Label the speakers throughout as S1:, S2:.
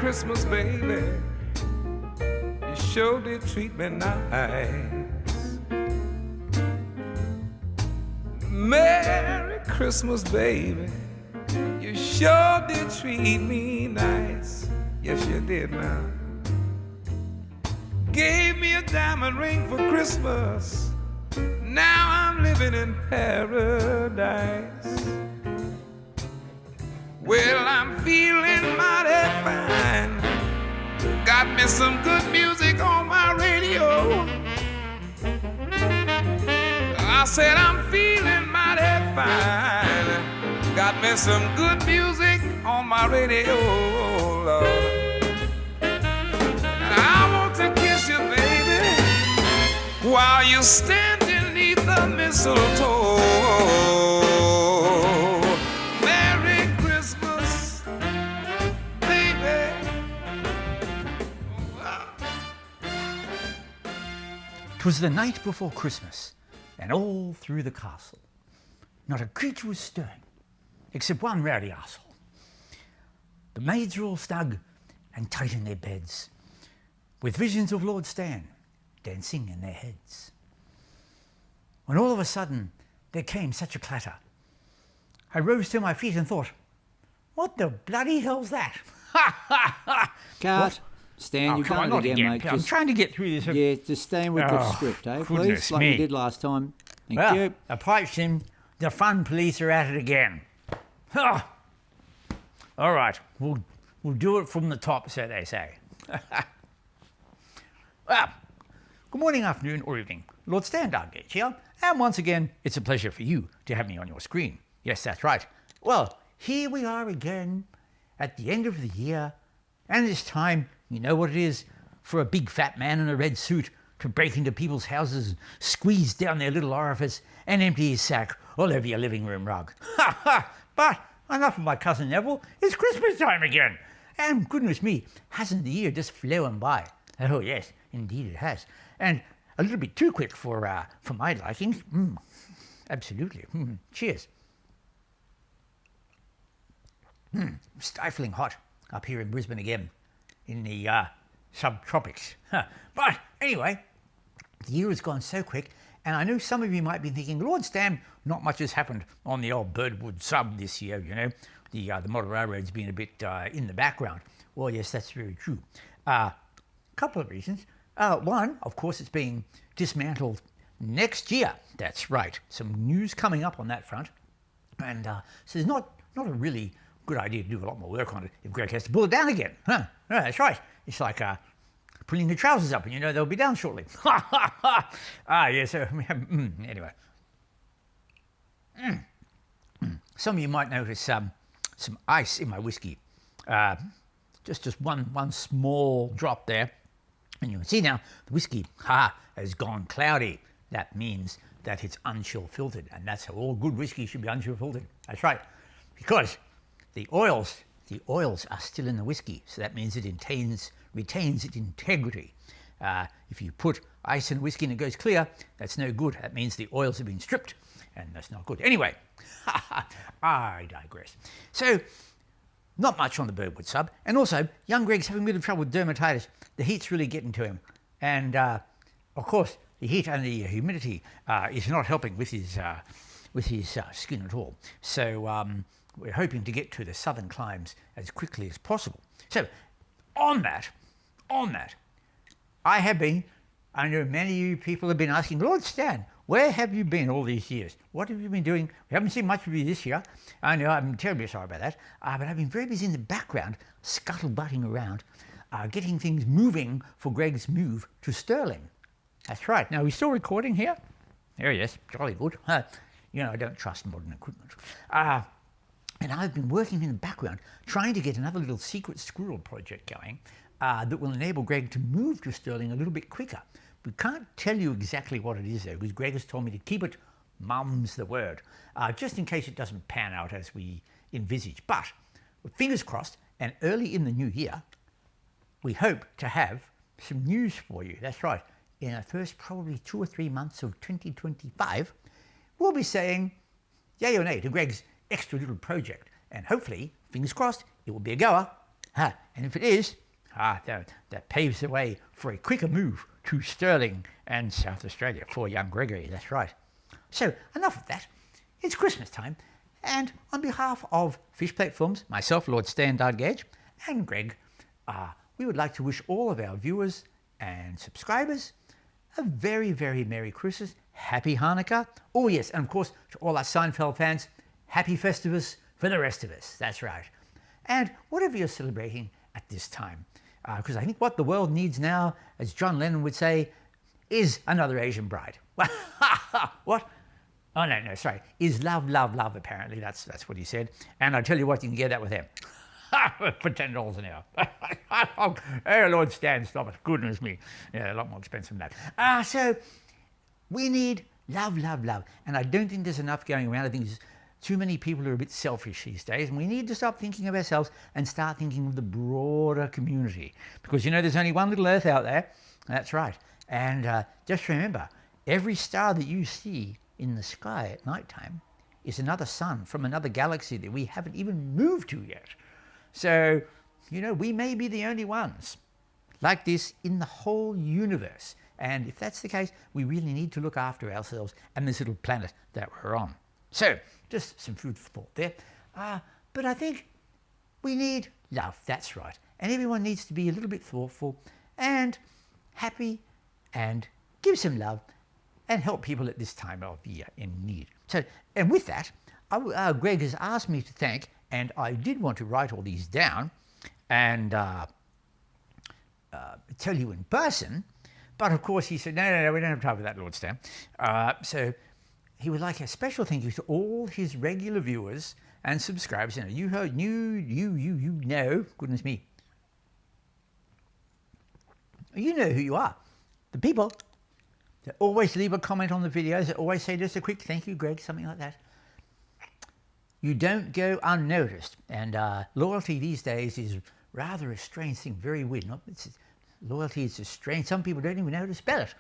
S1: Christmas, baby. You sure did treat me nice. Merry Christmas, baby. You sure did treat me nice. Yes, you did now. Gave me a diamond ring for Christmas. Now I'm living in paradise. Well, I'm feeling mighty fine. Got me some good music on my radio. I said I'm feeling mighty fine. Got me some good music on my radio, Lord. And I want to kiss you, baby, while you stand beneath the mistletoe. Merry Christmas, baby.
S2: 'Twas the night before Christmas, and all through the castle not a creature was stirring, except one rowdy arsehole. The maids were all snug and tight in their beds, with visions of Lord Stan dancing in their heads. When all of a sudden there came such a clatter, I rose to my feet and thought, what the bloody hell's that?
S3: Cut. Stan, you've done it again, mate.
S2: I'm trying to get through this.
S3: Yeah, just staying with the script, eh, please? Like we did last time. Thank you.
S2: Approach him. The fun police are at it again. All right, we'll do it from the top, so they say. Well, good morning, afternoon, or evening. Lord Stan Dardgauge here, and once again, it's a pleasure for you to have me on your screen. Yes, that's right. Well, here we are again at the end of the year, and this time, you know what it is for a big fat man in a red suit to break into people's houses, squeeze down their little orifice, and empty his sack all over your living room rug. Ha ha! But enough of my cousin Neville. It's Christmas time again, and goodness me, hasn't the year just flown by? Oh yes, indeed it has, and a little bit too quick for my likings. Absolutely. Cheers. Stifling hot up here in Brisbane again, in the subtropics. But anyway, the year has gone so quick, and I know some of you might be thinking, Lord Stan, not much has happened on the old Birdwood Sub this year, you know. The model railroad's been a bit in the background. Well, yes, that's very true. Couple of reasons. One, of course, it's being dismantled next year. That's right. Some news coming up on that front. And so it's not a really good idea to do a lot more work on it if Gregg has to pull it down again. Yeah, that's right. It's like pulling the trousers up, and you know they'll be down shortly. Yes. Anyway. Some of you might notice some ice in my whiskey. Just one small drop there. And you can see now the whiskey has gone cloudy. That means that it's unchill filtered, and that's how all good whiskey should be unchill filtered. That's right, because the oils are still in the whiskey, so that means it retains its integrity. If you put ice in whiskey and it goes clear, that's no good. That means the oils have been stripped, and that's not good. Anyway, I digress. So, not much on the Birdwood Sub, and also young Gregg's having a bit of trouble with dermatitis. The heat's really getting to him, and of course the heat and the humidity is not helping with his skin at all. So we're hoping to get to the southern climes as quickly as possible. So on that, I know many of you people have been asking, Lord Stan, where have you been all these years? What have you been doing? We haven't seen much of you this year. I know, I'm terribly sorry about that. But I've been very busy in the background, scuttle-butting around, getting things moving for Gregg's move to Stirling. That's right. Now, are we still recording here? There he is. Jolly good. You know, I don't trust modern equipment. And I've been working in the background, trying to get another little secret squirrel project going that will enable Gregg to move to Stirling a little bit quicker. We can't tell you exactly what it is, though, because Gregg has told me to keep it mum's the word, just in case it doesn't pan out as we envisage. But, fingers crossed, and early in the new year, we hope to have some news for you. That's right. In the first probably 2 or 3 months of 2025, we'll be saying yay or nay to Gregg's extra little project. And hopefully, fingers crossed, it will be a goer. And if it is, that paves the way for a quicker move to Stirling and South Australia for young Gregory. That's right. So enough of that. It's Christmas time, and on behalf of Fishplate Films, myself, Lord Stan Dardgauge, and Gregg, we would like to wish all of our viewers and subscribers a very, very Merry Christmas, Happy Hanukkah. Oh yes, and of course to all our Seinfeld fans, Happy Festivus for the rest of us. That's right. And whatever you're celebrating at this time, because I think what the world needs now, as John Lennon would say, is another Asian bride. What? Oh, no, sorry. Is love, love, love, apparently. That's what he said. And I tell you what, you can get that with him. For $10 an hour. Oh, Lord Stan, stop it. Goodness me. Yeah, a lot more expensive than that. So we need love, love, love. And I don't think there's enough going around. I think there's too many people are a bit selfish these days. And we need to stop thinking of ourselves and start thinking of the broader community. Because, there's only one little Earth out there. That's right. And just remember, every star that you see in the sky at night time is another sun from another galaxy that we haven't even moved to yet. So, we may be the only ones like this in the whole universe. And if that's the case, we really need to look after ourselves and this little planet that we're on. So, just some food for thought there. But I think we need love, that's right. And everyone needs to be a little bit thoughtful and happy and give some love and help people at this time of year in need. So, and with that, Gregg has asked me to thank, and I did want to write all these down and tell you in person, but of course he said, no, we don't have time for that, Lord Stan. So he would like a special thank you to all his regular viewers and subscribers. You know, goodness me. You know who you are. The people that always leave a comment on the videos, that always say just a quick thank you, Gregg, something like that. You don't go unnoticed. And loyalty these days is rather a strange thing, very weird. Loyalty is a strange, some people don't even know how to spell it.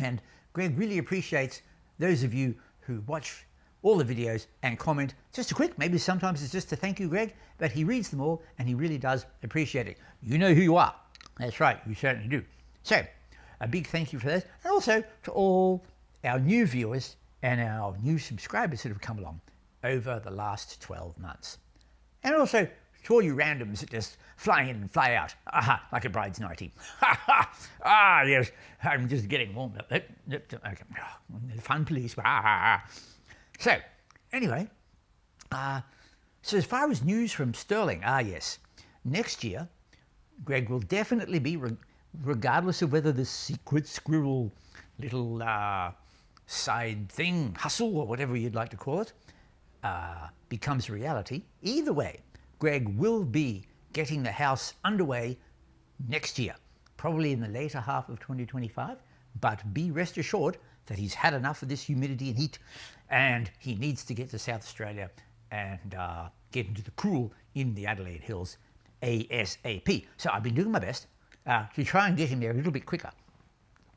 S2: And Gregg really appreciates those of you who watch all the videos and comment just a quick, maybe sometimes it's just a thank you, Gregg, but he reads them all and he really does appreciate it. You know who you are. That's right, you certainly do. So, a big thank you for that, and also to all our new viewers and our new subscribers that have come along over the last 12 months. And also to all you randoms that just fly in and fly out, like a bride's nightie. Yes, I'm just getting warmed up. Okay. Fun police. So, anyway, so as far as news from Stirling, yes, next year, Gregg will definitely be, regardless of whether the secret squirrel little side thing, hustle, or whatever you'd like to call it, becomes reality. Either way, Gregg will be getting the house underway next year, probably in the later half of 2025, but be rest assured that he's had enough of this humidity and heat, and he needs to get to South Australia and get into the cool in the Adelaide Hills ASAP. So I've been doing my best to try and get him there a little bit quicker.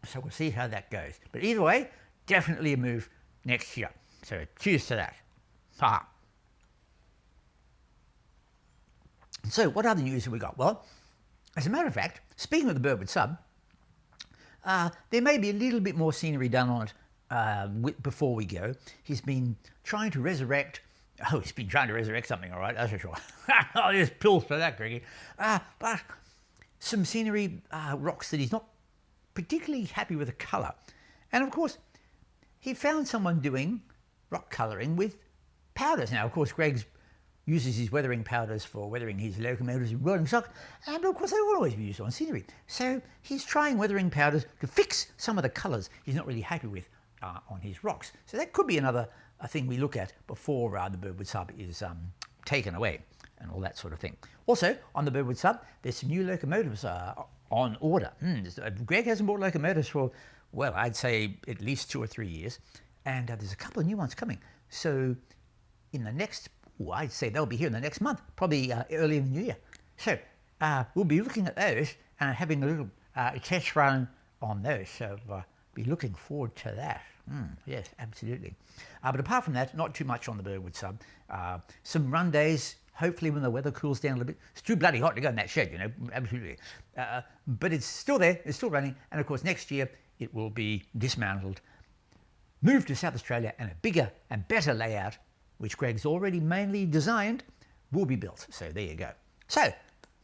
S2: So we'll see how that goes. But either way, definitely a move next year. So cheers to that. So what other news have we got? Well, as a matter of fact, speaking of the Birdwood Sub, there may be a little bit more scenery done on it before we go. He's been trying to resurrect something, all right, that's for sure. I'll just pills for that, Greggy. But some scenery rocks that he's not particularly happy with the colour. And of course, he found someone doing rock colouring with powders. Now, of course, Gregg uses his weathering powders for weathering his locomotives and rolling stock, and of course they will always be used on scenery. So he's trying weathering powders to fix some of the colours he's not really happy with on his rocks. So that could be another thing we look at before the Birdwood Sub is taken away and all that sort of thing. Also, on the Birdwood Sub, there's some new locomotives on order. Gregg hasn't bought locomotives for, well, I'd say at least 2 or 3 years, and there's a couple of new ones coming. So in the next, I'd say they'll be here in the next month, probably early in the new year. So we'll be looking at those and having a little test run on those. So be looking forward to that. Yes, absolutely. But apart from that, not too much on the Birdwood Sub. Some run days hopefully when the weather cools down a little bit. It's too bloody hot to go in that shed, you know, absolutely. But it's still there, it's still running, and of course next year it will be dismantled, moved to South Australia, and a bigger and better layout, which Gregg's already mainly designed, will be built. So there you go. So,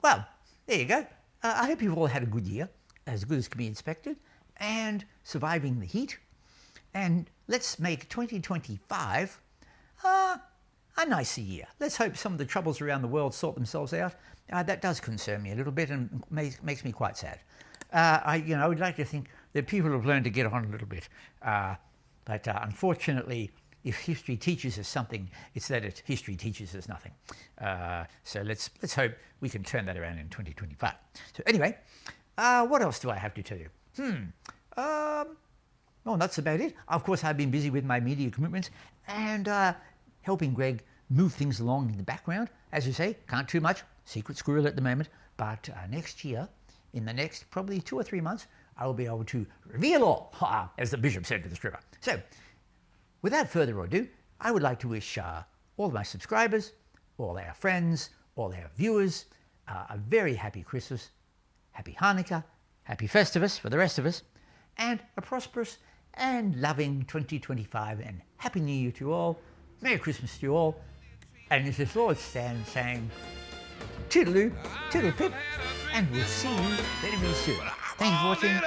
S2: well, there you go. I hope you've all had a good year, as good as can be expected, and surviving the heat. And let's make 2025 a nicer year. Let's hope some of the troubles around the world sort themselves out. That does concern me a little bit and makes me quite sad. I would like to think that people have learned to get on a little bit. But unfortunately, if history teaches us something, it's that history teaches us nothing. So let's hope we can turn that around in 2025. So anyway, what else do I have to tell you? Well, that's about it. Of course, I've been busy with my media commitments and helping Gregg move things along in the background. As you say, can't too much, secret squirrel at the moment. But next year, in the next probably 2 or 3 months, I will be able to reveal all, as the bishop said to the stripper. So, without further ado, I would like to wish all my subscribers, all our friends, all our viewers, a very happy Christmas, happy Hanukkah, happy Festivus for the rest of us, and a prosperous and loving 2025, and Happy New Year to you all, Merry Christmas to you all, and this is Lord Stan saying toodaloo, toodle pip, and we'll see you very, very soon. Thank you for watching.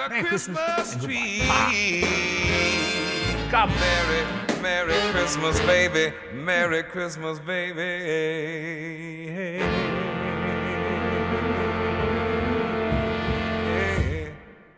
S2: Merry Christmas and goodbye. God.
S1: Merry Christmas, baby. Merry Christmas, baby. Hey.